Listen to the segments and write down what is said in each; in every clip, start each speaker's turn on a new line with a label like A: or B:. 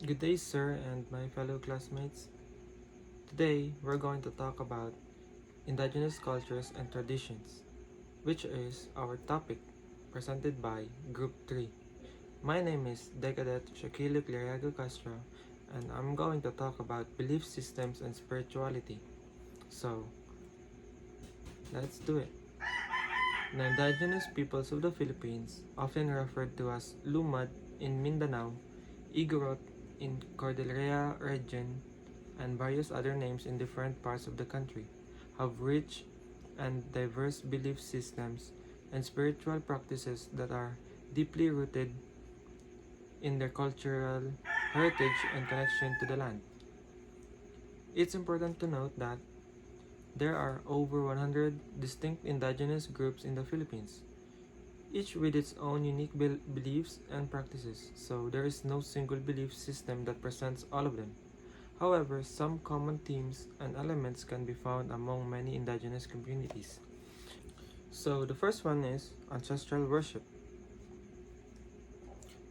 A: Good day, sir, and my fellow classmates. Today, we're going to talk about Indigenous cultures and traditions, which is our topic presented by Group 3. My name is Decadet Shaquille Cliriago Castro, and I'm going to talk about belief systems and spirituality. So, let's do it. The indigenous peoples of the Philippines, often referred to as Lumad in Mindanao, Igorot in Cordillera region, and various other names in different parts of the country, have rich and diverse belief systems and spiritual practices that are deeply rooted in their cultural heritage and connection to the land. It's important to note that there are over 100 distinct indigenous groups in the Philippines, each with its own unique beliefs and practices, so there is no single belief system that presents all of them. However, some common themes and elements can be found among many indigenous communities. So, the first one is ancestral worship.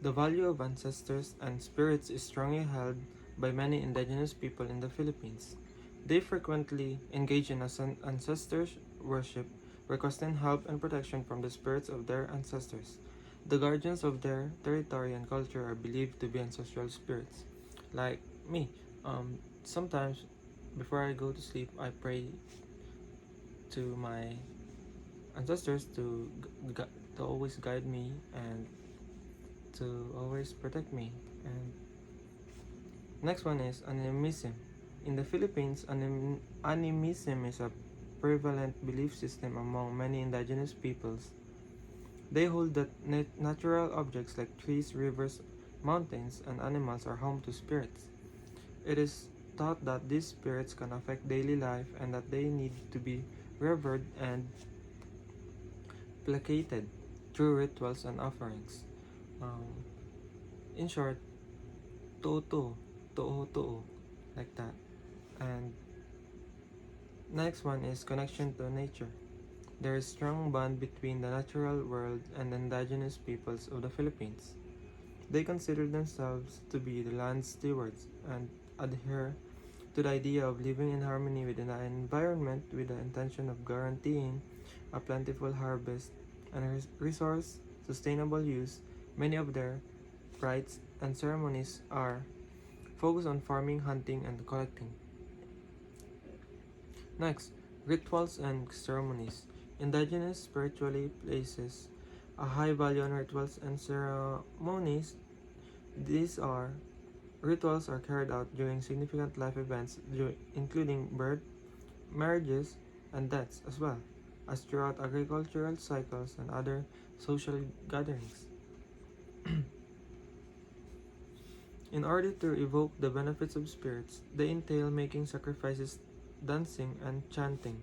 A: The value of ancestors and spirits is strongly held by many indigenous people in the Philippines. They frequently engage in ancestors worship, requesting help and protection from the spirits of their ancestors. The guardians of their territory and culture are believed to be ancestral spirits. Like me, sometimes before I go to sleep, I pray to my ancestors to always guide me and to always protect me. And next one is animism. In the Philippines, animism is a prevalent belief system among many indigenous peoples. They hold that natural objects like trees, rivers, mountains, and animals are home to spirits. It is thought that these spirits can affect daily life and that they need to be revered and placated through rituals and offerings. Um, in short, to, to, like that. And next one is connection to nature. There is strong bond between the natural world and the indigenous peoples of the Philippines. They consider themselves to be the land's stewards and adhere to the idea of living in harmony with the environment with the intention of guaranteeing a plentiful harvest and resource sustainable use. Many of their rites and ceremonies are focused on farming, hunting, and collecting. Next, rituals and ceremonies. Indigenous spiritually places a high value on rituals and ceremonies. These are Rituals are carried out during significant life events, including birth, marriages, and deaths, as well as throughout agricultural cycles and other social gatherings. In order to evoke the benefits of spirits, they entail making sacrifices, dancing, and chanting.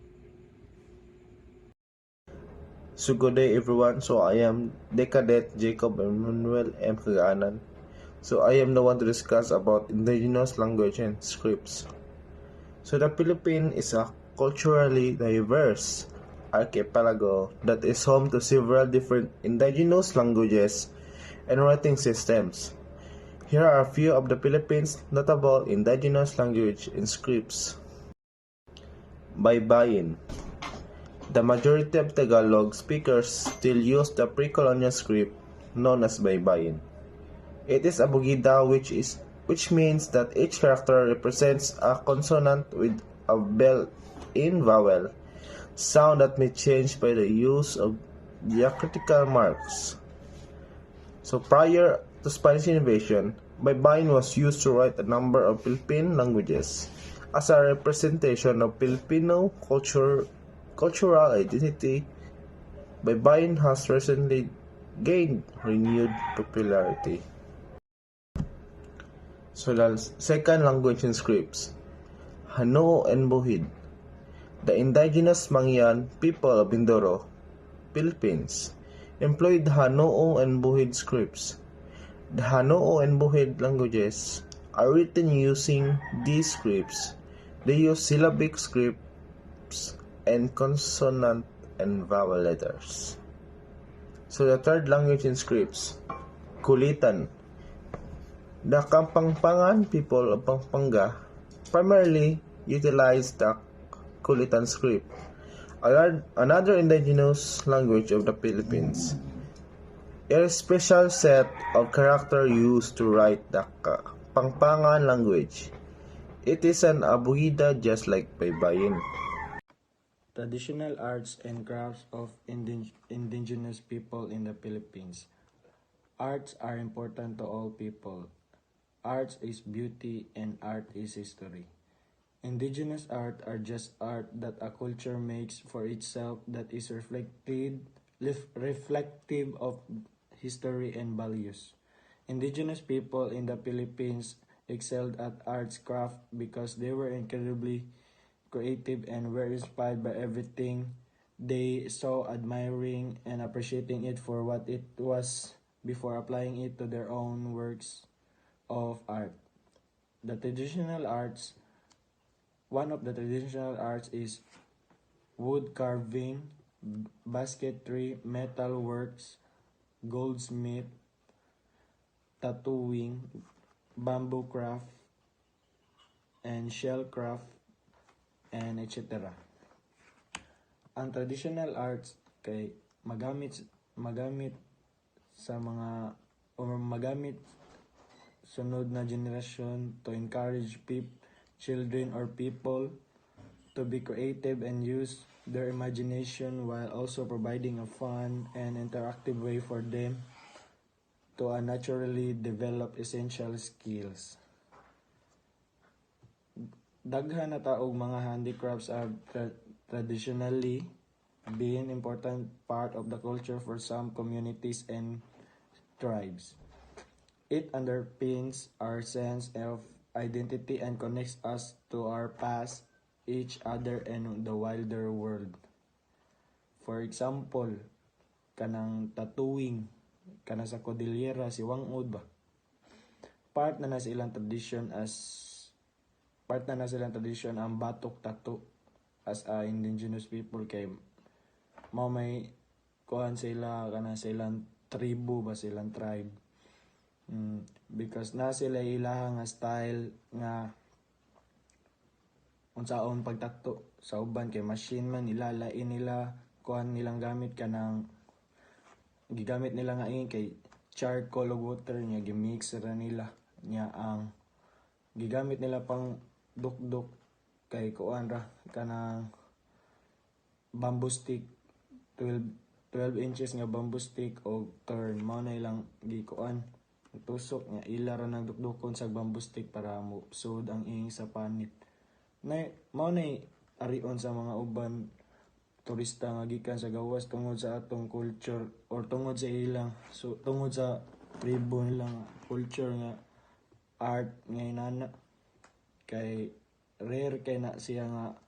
B: So good day everyone. So I am Decadet Jacob Emmanuel M. Kagaanan. So I am the one to discuss about indigenous language and scripts. So the Philippines is a culturally diverse archipelago that is home to several different indigenous languages and writing systems. Here are a few of the Philippines' notable indigenous language and scripts. Baybayin. The majority of Tagalog speakers still use the pre-colonial script known as Baybayin. It is a bugida which means that each character represents a consonant with a built-in vowel sound that may change by the use of diacritical marks. So prior to Spanish invasion, Baybayin was used to write a number of Philippine languages as a representation of Filipino cultural identity. Baybayin has recently gained renewed popularity. So the second language in scripts, Hanoo and Buhid. The indigenous Mangyan people of Mindoro, Philippines, employed Hanoo and Buhid scripts. The Hanoo and Buhid languages are written using these scripts. They use syllabic scripts and consonant and vowel letters. So the third language in scripts, Kulitan. The Kapampangan people of Pampanga primarily utilize the Kulitan script, another indigenous language of the Philippines. It is a special set of characters used to write the Kapampangan language. It is an abugida just like Baybayin.
C: Traditional arts and crafts of indigenous people in the Philippines. Arts are important to all people. Arts is beauty and art is history. Indigenous art are just art that a culture makes for itself that is reflective of history and values. Indigenous people in the Philippines excelled at arts craft because they were incredibly creative and were inspired by everything they saw, admiring and appreciating it for what it was before applying it to their own works of art. The traditional arts, one of the traditional arts is wood carving, basketry, metal works, goldsmith, tattooing, bamboo craft, and shell craft, and etc. Ang traditional arts kay magamit sa mga o magamit sunod na generasyon to encourage children or people to be creative and use their imagination while also providing a fun and interactive way for them to naturally develop essential skills. Daghan na taog mga handicrafts are traditionally been important part of the culture for some communities and tribes. It underpins our sense of identity and connects us to our past, each other, and the wider world. For example, kanang tattooing, kana sa Cordillera, si Wangud ba? Part na silang tradition ang batok tattoo as a indigenous people kay may kuhan sila kana silang tribu ba silang tribe. Because na sila ilang nga style nga unsaon pagtato sa uban kay machine man ilalain nila kuhan nilang gamit kanang gigamit nila nga kay charcoal ug water nya gimix ra nila nya ang gigamit nila pang dukduk kay kuan ra kanang bamboo stick 12 inches nga bamboo stick o turn mao na ilang gikuan tusok nga ila ra nang dukdukon sa bamboo stick para mo sud ang sa panit na mao na arion sa mga uban turista nga gikan sa gawas tungod sa atong culture or tungod sa ilang tungod sa tribo nilang culture nga art nga inana kay rare kay na siya nga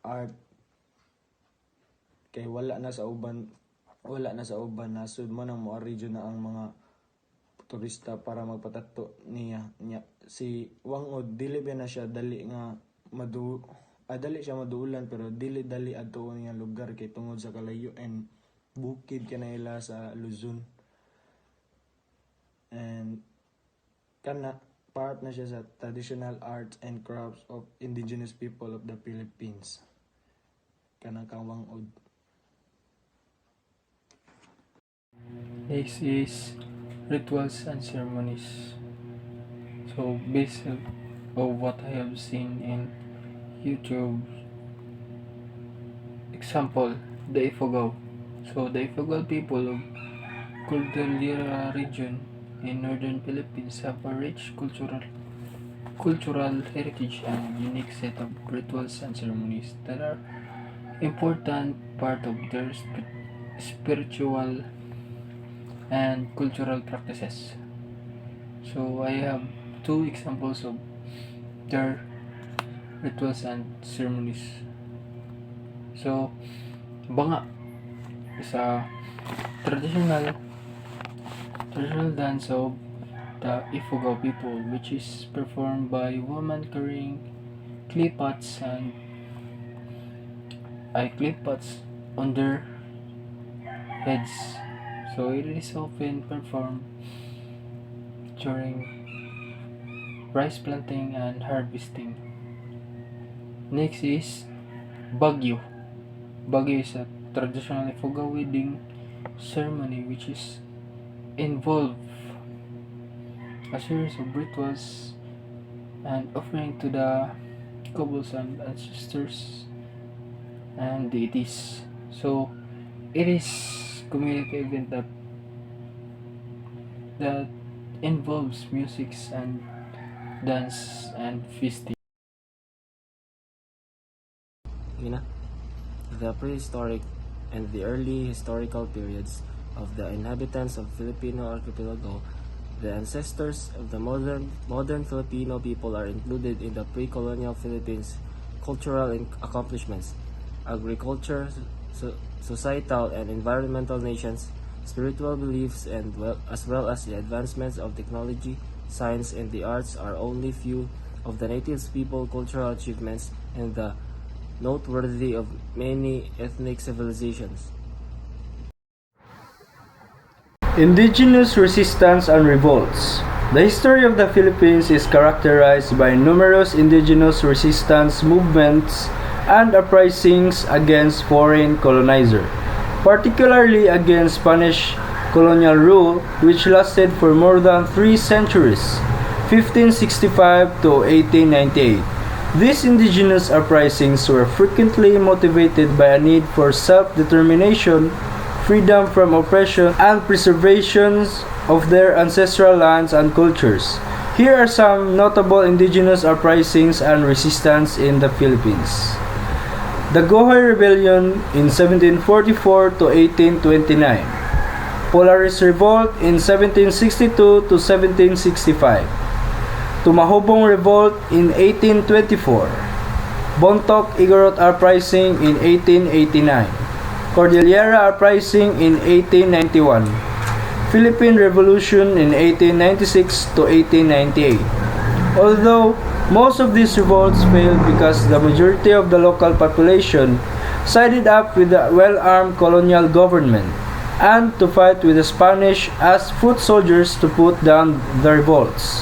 C: art kay wala na sa uban nasud man ang moari jud na ang mga turista para magpatato niya si Wangod dili ba na siya dali siya maduulan pero dili adto niya lugar kay tungod sa kalayo and bukid kanila sa Luzon and kana part na siya sa traditional arts and crafts of indigenous people of the Philippines kanang kang Wangod.
A: This is rituals and ceremonies. So based of what I have seen in YouTube, example, the Ifugao. So the Ifugao people of Cordillera region in northern Philippines have a rich cultural heritage and unique set of rituals and ceremonies that are important part of their spiritual and cultural practices. So I have two examples of their rituals and ceremonies. So banga is a traditional dance of the Ifugao people, which is performed by women carrying clay pots on their heads
D: So it is often performed during rice planting and harvesting. Next is Bagyo. Bagyo is a traditional Ifugao wedding ceremony which is involve a series of rituals and offering to the couples and ancestors and deities. So it is community event that involves music and dance and feasting.
E: The prehistoric and the early historical periods of the inhabitants of Filipino archipelago, the ancestors of the modern Filipino people are included in the pre-colonial Philippines cultural accomplishments, agriculture, societal and environmental nations, spiritual beliefs, and as well as the advancements of technology, science, and the arts are only few of the native people cultural achievements and the noteworthy of many ethnic civilizations.
F: Indigenous resistance and revolts. The history of the Philippines is characterized by numerous indigenous resistance movements and uprisings against foreign colonizer, particularly against Spanish colonial rule, which lasted for more than 3 centuries, 1565 to 1898. These indigenous uprisings were frequently motivated by a need for self-determination, freedom from oppression, and preservation of their ancestral lands and cultures. Here are some notable indigenous uprisings and resistance in the Philippines. The Gohoy Rebellion in 1744 to 1829. Polaris Revolt in 1762 to 1765. Tumahobong Revolt in 1824, Bontoc Igorot Uprising in 1889, Cordillera Uprising in 1891, Philippine Revolution in 1896 to 1898. Although most of these revolts failed because the majority of the local population sided up with the well-armed colonial government and to fight with the Spanish as foot soldiers to put down the revolts.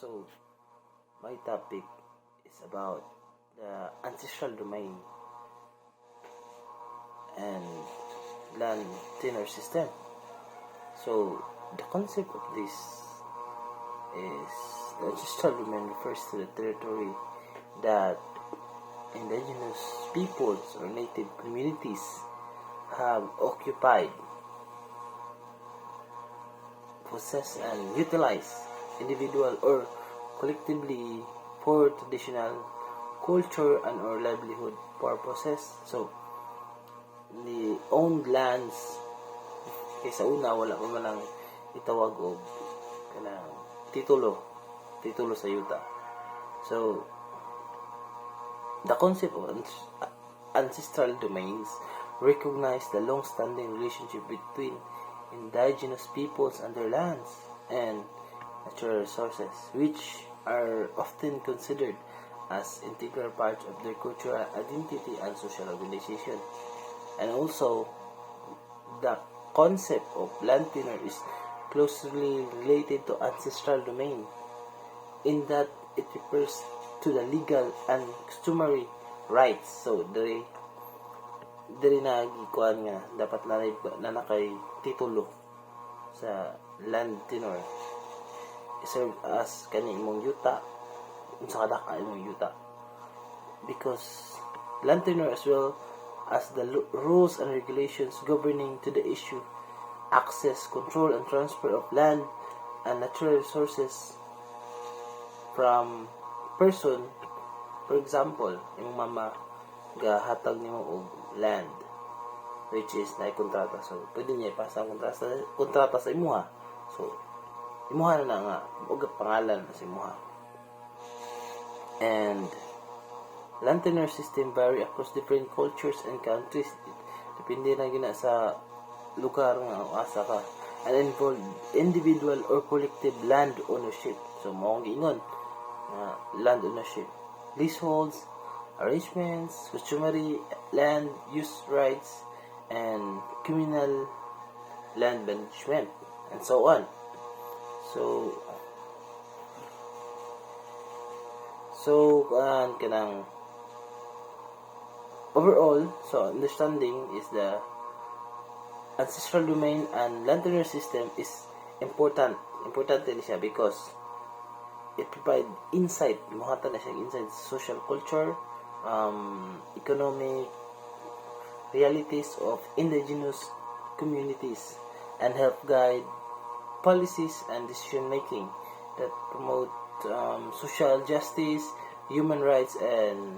G: So, my topic is about the ancestral domain and land tenure system. So, the concept of this is the ancestral domain refers to the territory that indigenous peoples or native communities have occupied, possess, and utilize individual or collectively for traditional culture and or livelihood purposes. So, the owned lands kaysa una wala pa man lang itawag og kanang titulo sa yuta. So, the concept of ancestral domains recognize the long-standing relationship between indigenous peoples and their lands and natural resources, which are often considered as integral parts of their cultural identity and social organization. And also, the concept of land tenure is closely related to ancestral domain in that it refers to the legal and customary rights. So, diri na gikuan nga dapat na nakay titulo sa land tenure serve as kani imong yuta unsa kadaka imong yuta, because land tenure as well as the rules and regulations governing to the issue, access, control, and transfer of land and natural resources from person. For example, imong mama gahatag nimo og land which is na kontrata, so pwede niya ipasa ang kontrata sa imuha. So imuha na nga og pangalan sa imuha. And land tenure system vary across different cultures and countries. Depende na gina sa lugar nga asa ka. and involve individual or collective land ownership. So, maong giingon, land ownership, leaseholds, arrangements, customary land use rights, and communal land management, and so on. So, kanang overall, so understanding is the ancestral domain and land tenure system is important din siya because it provide insight, mahata na siya insight sa social culture, economic realities of indigenous communities, and help guide policies and decision making that promote social justice, human rights, and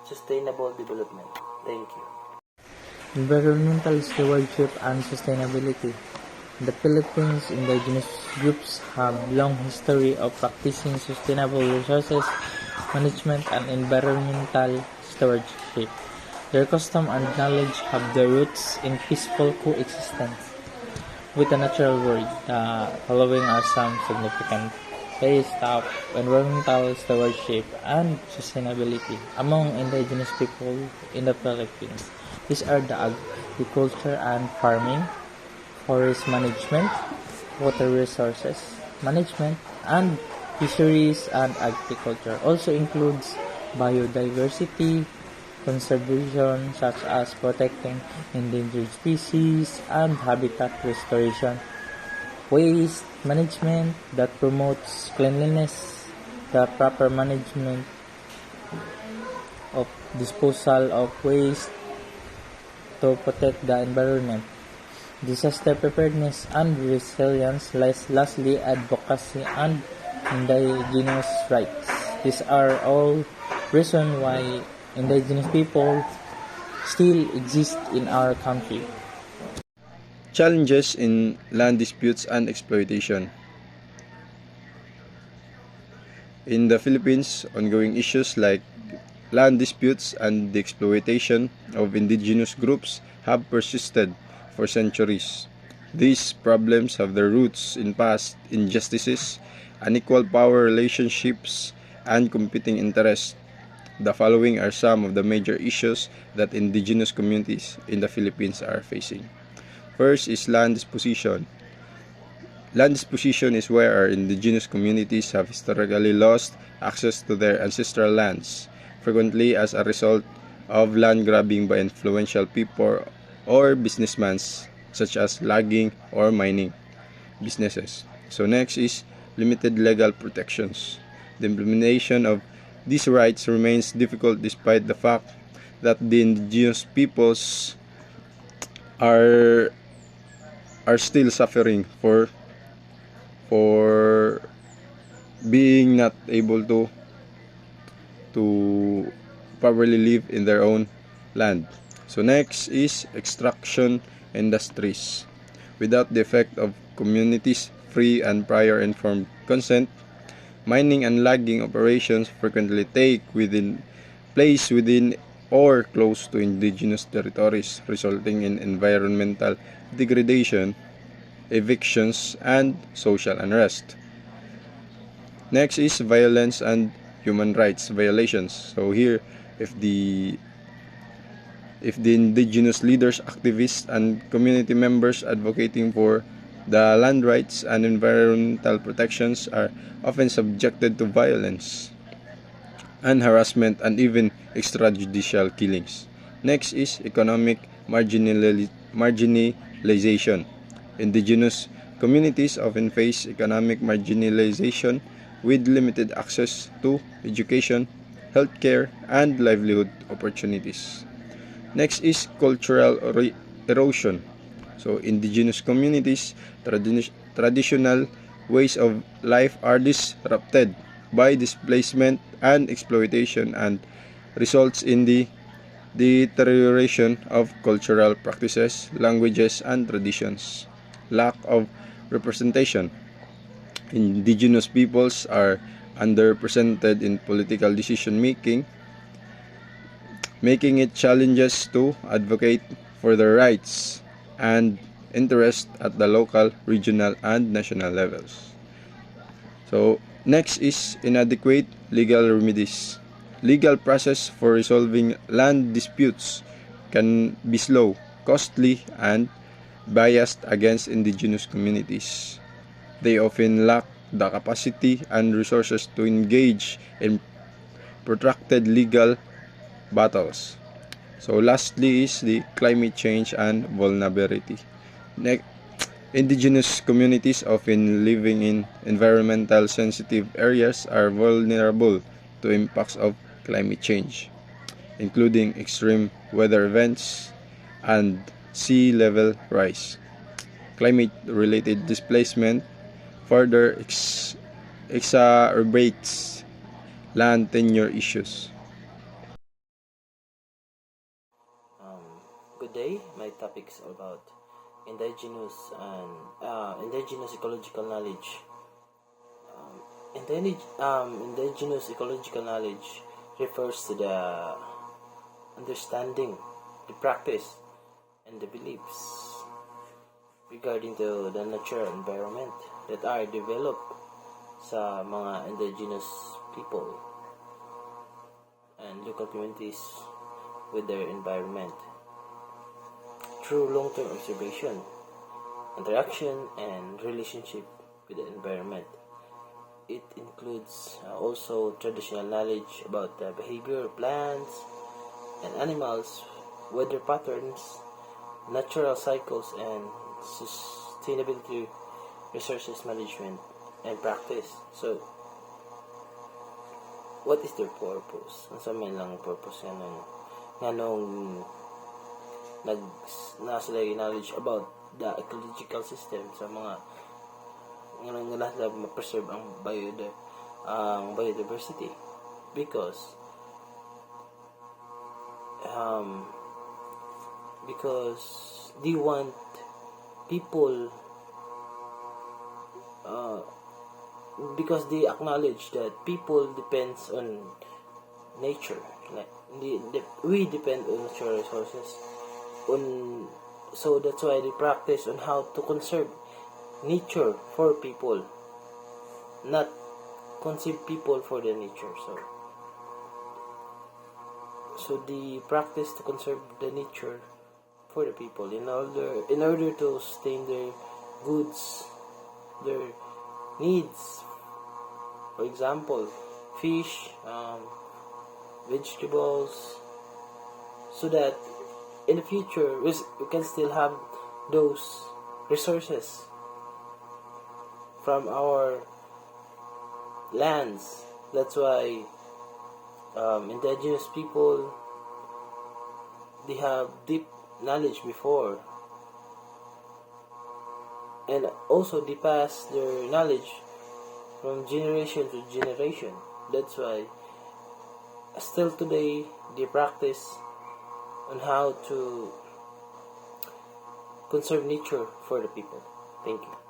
G: sustainable development. Thank you.
H: Environmental stewardship and sustainability. The Philippines indigenous groups have long history of practicing sustainable resources management and environmental stewardship. Their custom and knowledge have their roots in peaceful coexistence with the natural world. The following are some significant ways of environmental stewardship and sustainability among indigenous people in the Philippines. These are the agriculture and farming, forest management, water resources management, and fisheries and agriculture. Also includes biodiversity conservation such as protecting endangered species and habitat restoration, waste management that promotes cleanliness, the proper management of disposal of waste to protect the environment, disaster preparedness and resilience, lastly advocacy and indigenous rights. These are all reasons why indigenous people still exist in our country.
I: Challenges in land disputes and exploitation. In the Philippines, ongoing issues like land disputes and the exploitation of indigenous groups have persisted for centuries. These problems have their roots in past injustices, unequal power relationships, and competing interests. The following are some of the major issues that indigenous communities in the Philippines are facing. First is land disposition. Land disposition is where our indigenous communities have historically lost access to their ancestral lands, frequently as a result of land grabbing by influential people or businessmen such as logging or mining businesses. So next is limited legal protections. The implementation of these rights remains difficult despite the fact that the indigenous peoples are still suffering for being not able to properly live in their own land. So next is extraction industries. Without the effect of communities' free and prior informed consent, mining and logging operations frequently take place within or close to indigenous territories, resulting in environmental degradation, evictions, and social unrest. Next is violence and human rights violations. So here, if the indigenous leaders, activists, and community members advocating for the land rights and environmental protections are often subjected to violence and harassment and even extrajudicial killings. Next is economic marginalization. Indigenous communities often face economic marginalization with limited access to education, healthcare, and livelihood opportunities. Next is cultural erosion. So indigenous communities' traditional ways of life are disrupted by displacement and exploitation and results in the deterioration of cultural practices, languages, and traditions. Lack of representation. Indigenous peoples are underrepresented in political decision making, making it challenges to advocate for their rights and interest at the local, regional, and national levels. So, next is inadequate legal remedies. Legal process for resolving land disputes can be slow, costly, and biased against indigenous communities. They often lack the capacity and resources to engage in protracted legal battles. So lastly is the climate change and vulnerability. Indigenous communities often living in environmental sensitive areas are vulnerable to impacts of climate change, including extreme weather events and sea level rise. Climate-related displacement further exacerbates land tenure issues.
G: Good day. My topic is about indigenous and indigenous ecological knowledge. Indigenous ecological knowledge refers to the understanding, the practice, and the beliefs regarding to the natural environment that are developed sa mga indigenous people and local communities with their environment through long-term observation, interaction, and relationship with the environment. It includes also traditional knowledge about the behavior of plants and animals, weather patterns, natural cycles, and sustainability resources management and practice. So, what is their purpose? Ang may lang purpose nga nung na sila knowledge about the ecological system sa mga nga lahat ma-preserve ang biodiversity because they want people because they acknowledge that people depends on nature, like we depend on natural resources so that's why they practice on how to conserve nature for people, not conserve people for the nature. So they practice to conserve the nature for the people in order to sustain their goods, their needs. For example, fish, vegetables, so that in the future we can still have those resources from our lands. That's why indigenous people, they have deep knowledge before, and also they pass their knowledge from generation to generation. That's why still today they practice on how to conserve nature for the people. Thank you.